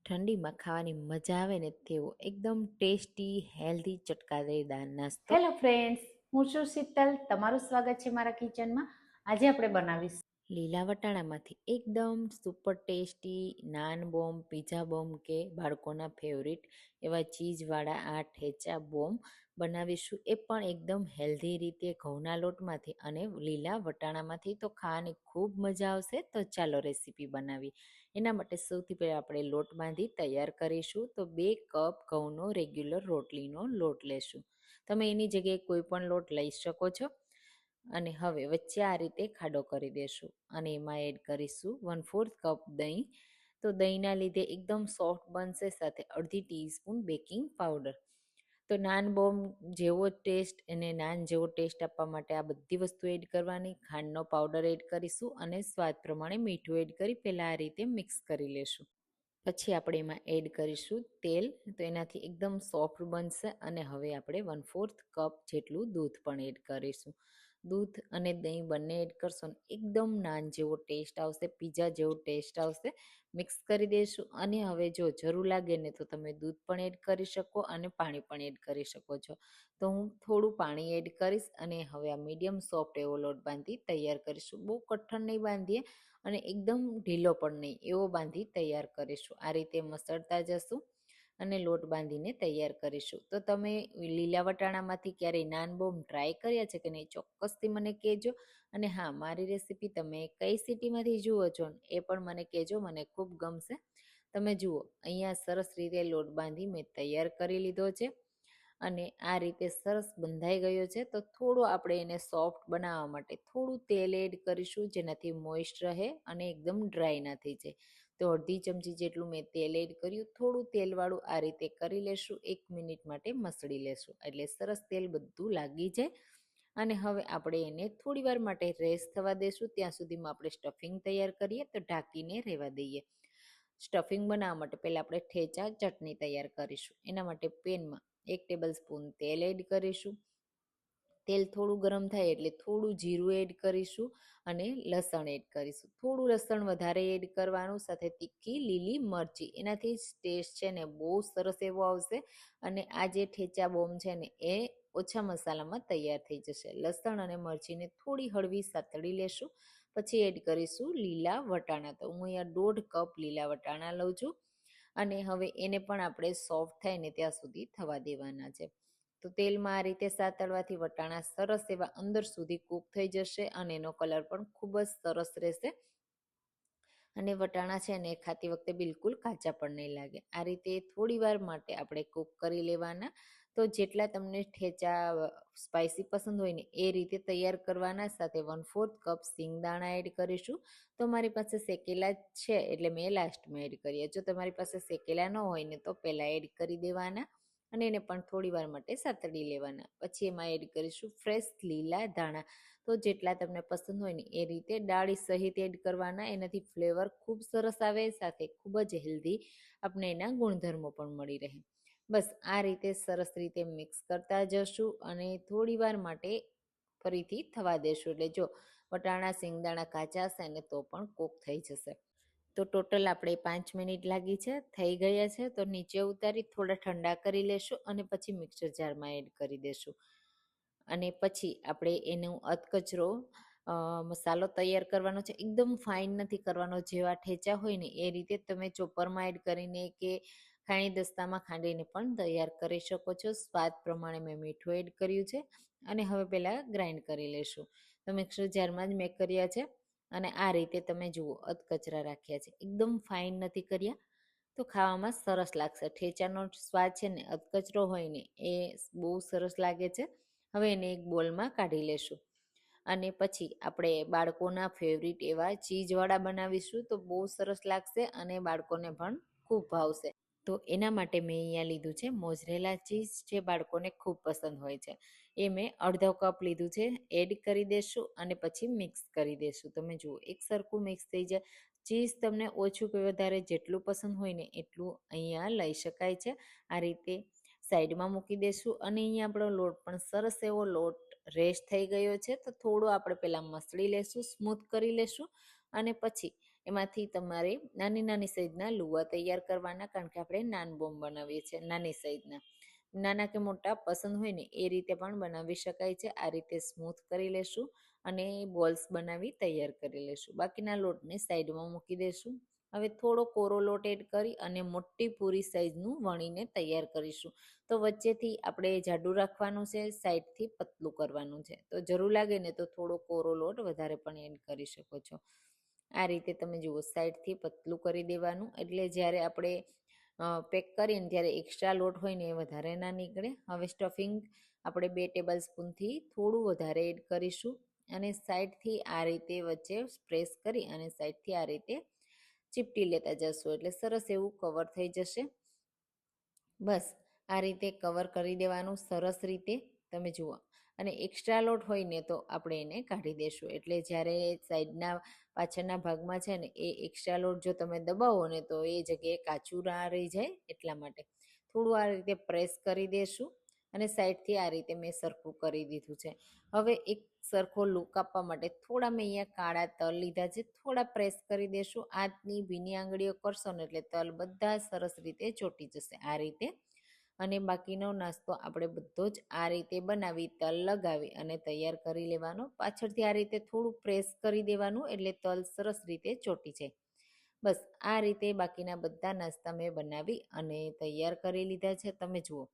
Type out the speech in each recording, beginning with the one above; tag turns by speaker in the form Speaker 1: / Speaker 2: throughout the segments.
Speaker 1: ઠંડીમાં ખાવાની મજા આવે ને તેવો એકદમ ટેસ્ટી હેલ્ધી ચટકારેદાર નાસ્તો.
Speaker 2: હેલો ફ્રેન્ડ્સ, હું છું શીતલ. તમારું સ્વાગત છે મારા કિચનમાં. આજે આપણે બનાવીશું
Speaker 1: લીલા વટાણામાંથી એકદમ super tasty naan bomb, pizza bomb કે બાળકોના ફેવરિટ એવા ચીઝવાળા આ ઠેચા બોમ્બ બનાવીશું. એ પણ એકદમ હેલ્ધી રીતે ઘઉંના લોટમાંથી અને લીલા વટાણામાંથી. તો ખાવાની ખૂબ મજા આવશે. તો ચાલો રેસીપી બનાવી. એના માટે સૌથી પહેલાં આપણે લોટ બાંધી તૈયાર કરીશું. તો 2 કપ ઘઉંનો રેગ્યુલર રોટલીનો લોટ લેશું. તમે એની જગ્યાએ કોઈ પણ લોટ લઈ શકો છો. અને હવે વચ્ચે આ રીતે ખાડો કરી દેશું અને એમાં એડ કરીશું 1/4 કપ દહીં. તો દહીંના લીધે એકદમ સોફ્ટ બનશે, સાથે અડધી ટીસ્પૂન બેકિંગ પાવડર. તો નાન બોમ્બ જેવો ટેસ્ટ અને નાન જેવો ટેસ્ટ આપવા માટે આ બધી વસ્તુ એડ કરવાની. ખાંડનો પાવડર એડ કરીશું અને સ્વાદ પ્રમાણે મીઠું એડ કરી પહેલાં આ રીતે મિક્સ કરી લેશું. પછી આપણે એમાં એડ કરીશું તેલ. તો એનાથી એકદમ સોફ્ટ બનશે. અને હવે આપણે 1/4 કપ જેટલું દૂધ પણ એડ કરીશું. દૂધ અને દહીં બંને એડ કરશો ને એકદમ નાન જેવો ટેસ્ટ આવશે, પીઝા જેવો ટેસ્ટ આવશે. મિક્સ કરી દઈશું. અને હવે જો જરૂર લાગે ને તો તમે દૂધ પણ એડ કરી શકો અને પાણી પણ એડ કરી શકો છો. તો હું થોડું પાણી એડ કરીશ અને હવે આ મીડિયમ સોફ્ટ એવો લોટ બાંધી તૈયાર કરીશું. બહુ કઠણ નહીં બાંધીએ અને એકદમ ઢીલો પણ નહીં, એવો બાંધી તૈયાર કરીશું. આ રીતે મસળતા જશું અને લોટ બાંધીને તૈયાર કરીશું. તો તમે લીલા વટાણામાંથી ક્યારેય નાન બોમ્બ ટ્રાય કર્યા છે કે નહીં, ચોક્કસથી મને કહેજો. અને હા, મારી રેસીપી તમે કઈ સિટીમાંથી જુઓ છો એ પણ મને કહેજો, મને ખૂબ ગમશે. તમે જુઓ અહીંયા સરસ રીતે લોટ બાંધી મેં તૈયાર કરી લીધો છે અને આ રીતે સરસ બંધાઈ ગયો છે. તો થોડું આપણે એને સોફ્ટ બનાવવા માટે થોડું તેલ એડ કરીશું, જેનાથી મોઇસ્ટ રહે અને એકદમ ડ્રાય ના થઈ જાય. તો અડધી ચમચી જેટલું મેં તેલ એડ કર્યું. થોડું તેલવાળું આ રીતે કરી લેશું. 1 મિનિટ માટે મસળી લેશું એટલે સરસ તેલ બધું લાગી જાય. અને હવે આપણે એને થોડી વાર માટે રેસ્ટ થવા દેશું. ત્યાં સુધીમાં આપણે સ્ટફિંગ તૈયાર કરીએ. તો ઢાંકીને રહેવા દઈએ. સ્ટફિંગ બનાવવા માટે પહેલાં આપણે ઠેચા ચટણી તૈયાર કરીશું. એના માટે પેનમાં 1 ટેબલ સ્પૂન તેલ એડ કરીશું. તેલ થોડું ગરમ થાય એટલે થોડું જીરું એડ કરીશું અને લસણ એડ કરીશું. થોડું લસણ વધારે એડ કરવાનું, સાથે તીખી લીલી મરચી. એનાથી ટેસ્ટ છે ને બહુ સરસ એવો આવશે. અને આ જે ઠેચા બોમ્બ છે ને એ ઓછા મસાલામાં તૈયાર થઈ જશે. લસણ અને મરચીને થોડી હળવી સાતળી લેશું. પછી એડ કરીશું લીલા વટાણા. તો હું અહીંયા 1.5 કપ લીલા વટાણા લઉં છું. અને હવે એને પણ આપણે સોફ્ટ થાય ને ત્યાં સુધી થવા દેવાના છે. તો તેલમાં આ રીતે સાતળવાથી વટાણા સરસ એવા અંદર સુધી કૂક થઈ જશે અને એનો કલર પણ ખૂબ જ સરસ રહેશે. અને વટાણા છે ને ખાતી વખતે બિલકુલ કાચા પણ નહીં લાગે. આ રીતે થોડી વાર માટે આપણે કૂક કરી લેવાના. તો જેટલા તમને ઠેચા સ્પાઇસી પસંદ હોય ને એ રીતે તૈયાર કરવાના. સાથે 1/4 કપ સિંગદાણા એડ કરીશું. તો મારી પાસે શેકેલા છે એટલે મેં લાસ્ટમાં એડ કરીએ. જો તમારી પાસે શેકેલા ન હોય ને તો પહેલાં એડ કરી દેવાના અને એને પણ થોડી વાર માટે સાતળી લેવાના. પછી એમાં એડ કરીશું ફ્રેશ લીલા ધાણા. તો જેટલા તમને પસંદ હોય ને એ રીતે ડાળી સહિત એડ કરવાના. એનાથી ફ્લેવર ખૂબ સરસ આવે, સાથે ખૂબ જ હેલ્ધી આપણે એના ગુણધર્મો પણ મળી રહે. બસ આ રીતે સરસ રીતે મિક્સ કરતા જશું અને થોડી વાર માટે ફરીથી થવા દેશું. એટલે જો વટાણા સિંગદાણા કાચા હશે ને તો પણ કૂક થઈ જશે. તો ટોટલ આપણે 5 મિનિટ લાગી છે, થઈ ગયા છે. તો નીચે ઉતારી થોડા ઠંડા કરી લેશું અને પછી મિક્સર જારમાં એડ કરી દેશું. અને પછી આપણે એનો અધકચરો મસાલો તૈયાર કરવાનો છે. એકદમ ફાઇન નથી કરવાનો, જેવા ઠેચા હોય ને એ રીતે તમે ચોપરમાં એડ કરીને કે ખાણી દસ્તામાં ખાંડીને પણ તૈયાર કરી શકો છો. સ્વાદ પ્રમાણે મેં મીઠું એડ કર્યું છે અને હવે પહેલાં ગ્રાઇન્ડ કરી લેશું. તો મિક્સર જારમાં જ મેં કર્યા છે. અને આ રીતે તમે જુઓ અધકચરા રાખ્યા છે, એકદમ ફાઇન નથી કર્યા. તો ખાવામાં સરસ લાગશે. ઠેચાનો સ્વાદ છે ને અધકચરો હોય ને એ બહુ સરસ લાગે છે. હવે એને એક બોલમાં કાઢી લેશું અને પછી આપણે બાળકોના ફેવરિટ એવા ચીઝવાળા બનાવીશું. તો બહુ સરસ લાગશે અને બાળકોને પણ ખૂબ ભાવશે. તો એના માટે મેં અહીંયા લીધું છે મોઝરેલા ચીઝ, જે બાળકોને ખૂબ પસંદ હોય છે. એ મેં અડધો કપ લીધું છે. એડ કરી દેશું અને પછી મિક્સ કરી દેશું. તમે જુઓ એક સરખું મિક્સ થઈ જાય. ચીઝ તમને ઓછું કે વધારે જેટલું પસંદ હોય ને એટલું અહીંયા લઈ શકાય છે. આ રીતે સાઈડમાં મૂકી દેશું અને અહીંયા આપણો લોટ પણ સરસ એવો લોટ રેસ્ટ થઈ ગયો છે. તો થોડું આપણે પહેલાં મસળી લેશું, સ્મૂથ કરી લેશું અને પછી એમાંથી તમારે નાની નાની સાઈઝના લુવા તૈયાર કરવાના, કારણ કે આપણે નાન બોમ્બ બનાવીએ છીએ નાની સાઈઝના. નાના કે મોટા પસંદ હોય ને એ રીતે પણ બનાવી શકાય છે. આ રીતે સ્મૂથ કરી લેશું અને બોલ્સ બનાવી તૈયાર કરી લેશું. બાકીના લોટને સાઈડમાં મૂકી દેશું. હવે થોડો કોરો લોટ એડ કરી અને મોટી પૂરી સાઈઝનું વણીને તૈયાર કરીશું. તો વચ્ચેથી આપણે જાડું રાખવાનું છે, સાઈડથી પતલું કરવાનું છે. તો જરૂર લાગે ને તો થોડો કોરો લોટ વધારે પણ એડ કરી શકો છો. આ રીતે તમે જુઓ, સાઈડથી પતલું કરી દેવાનું, એટલે જ્યારે આપણે પેક કરીએ ને ત્યારે એક્સ્ટ્રા લોટ હોય ને એ વધારે ના નીકળે. હવે સ્ટફિંગ આપણે 2 ટેબલ સ્પૂનથી થોડું વધારે એડ કરીશું અને સાઈડથી આ રીતે વચ્ચે પ્રેસ કરી અને સાઈડથી આ રીતે ચીપટી લેતા જશું, એટલે સરસ એવું કવર થઈ જશે. બસ આ રીતે કવર કરી દેવાનું સરસ રીતે. તમે જુઓ, અને એક્સ્ટ્રા લોટ હોય ને તો આપણે એને કાઢી દેશું. એટલે જ્યારે સાઈડના પાછળના ભાગમાં છે ને એ એક્સ્ટ્રા લોટ જો તમે દબાવો ને તો એ જગ્યાએ કાચું ના રહી જાય, એટલા માટે થોડું આ રીતે પ્રેસ કરી દેશું અને સાઈડથી આ રીતે મેં સરખું કરી દીધું છે. હવે એક સરખો લુક આપવા માટે થોડા મેં અહીંયા કાળા તલ લીધા છે, થોડા પ્રેસ કરી દેશું. હાથની ભીની આંગળીઓ કરશો ને એટલે તલ બધા સરસ રીતે ચોંટી જશે આ રીતે. અને બાકીનો નાસ્તો આપણે બધો જ આ રીતે બનાવી તલ લગાવી અને તૈયાર કરી લેવાનો. પાછળથી આ રીતે થોડું પ્રેસ કરી દેવાનું, એટલે તલ સરસ રીતે ચોંટી જાય. બસ આ રીતે બાકીના બધા નાસ્તા મેં બનાવી અને તૈયાર કરી લીધા છે. તમે જુઓ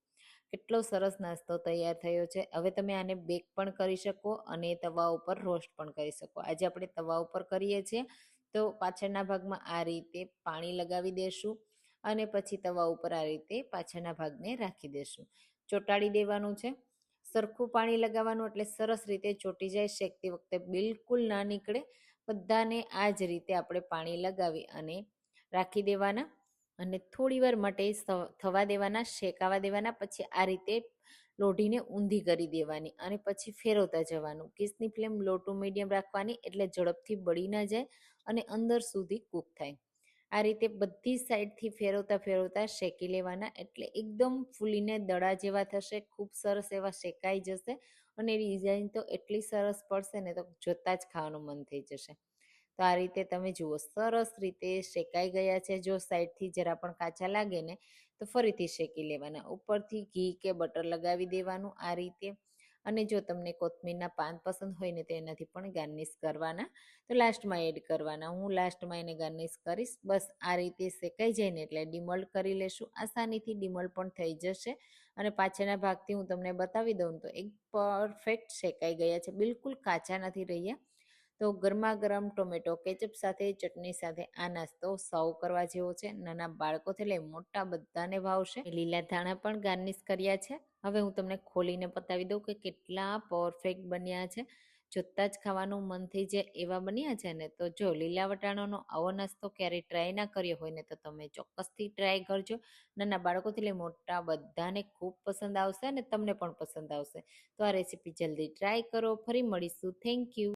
Speaker 1: કેટલો સરસ નાસ્તો તૈયાર થયો છે. હવે તમે આને બેક પણ કરી શકો અને તવા ઉપર રોસ્ટ પણ કરી શકો. આજે આપણે તવા ઉપર કરીએ છીએ, તો પાછળના ભાગમાં આ રીતે પાણી લગાવી દેશું અને પછી તવા ઉપર આ રીતે પાછળના ભાગને રાખી દેશું. ચોંટાડી દેવાનું છે. સરખું પાણી લગાવવાનું, એટલે સરસ રીતે ચોંટી જાય. શેકતી વખતે બિલકુલ ના નીકળે. બધાને આ જ રીતે આપણે પાણી લગાવી અને રાખી દેવાના અને થોડી વાર માટે થવા દેવાના, શેકાવા દેવાના. પછી આ રીતે લોઢીને ઊંધી કરી દેવાની અને પછી ફેરવતા જવાનું. ગેસની ફ્લેમ લો ટુ મીડિયમ રાખવાની, એટલે ઝડપથી બળી ના જાય અને અંદર સુધી કૂક થાય. આ રીતે બધી સાઈડથી ફેરવતા ફેરવતા શેકી લેવાના, એટલે એકદમ ફૂલીને દડા જેવા થશે, ખૂબ સરસ એવા શેકાઈ જશે અને ડિઝાઇન તો એટલી સરસ પડશે ને તો જોતાં જ ખાવાનું મન થઈ જશે. તો આ રીતે તમે જુઓ સરસ રીતે શેકાઈ ગયા છે. જો સાઈડથી જરા પણ કાચા લાગે ને તો ફરીથી શેકી લેવાના. ઉપરથી ઘી કે બટર લગાવી દેવાનું આ રીતે. અને જો તમને કોથમીરના પાન પસંદ હોય ને તો એનાથી પણ ગાર્નિશ કરવાના, તો લાસ્ટમાં એડ કરવાના. હું લાસ્ટમાં એને ગાર્નિશ કરીશ. બસ આ રીતે શેકાઈ જાય ને એટલે ડિમોલ્ડ કરી લેશું. આસાનીથી ડિમોલ્ડ પણ થઈ જશે. અને પાછળના ભાગથી હું તમને બતાવી દઉં તો એક પરફેક્ટ શેકાઈ ગયા છે, બિલકુલ કાચા નથી રહ્યા. તો ગરમા ગરમ ટોમેટો કેચઅપ સાથે ચટણી સાથે આ નાસ્તો સર્વ કરવા જેવો છે. નાના બાળકોથી લઈ મોટા બધાને ભાવશે. લીલા ધાણા પણ ગાર્નિશ કર્યા છે. હવે હું તમને ખોલીને બતાવી દઉં કે કેટલા પરફેક્ટ બન્યા છે. જોતાં જ ખાવાનું મન થઈ જાય એવા બન્યા છે ને. તો જો લીલા વટાણાનો આવો નાસ્તો ક્યારેય ટ્રાય ના કર્યો હોય ને તો તમે ચોક્કસથી ટ્રાય કરજો. નાના બાળકોથી લઈ મોટા બધાને ખૂબ પસંદ આવશે અને તમને પણ પસંદ આવશે. તો આ રેસીપી જલ્દી ટ્રાય કરો. ફરી મળીશું. Thank you.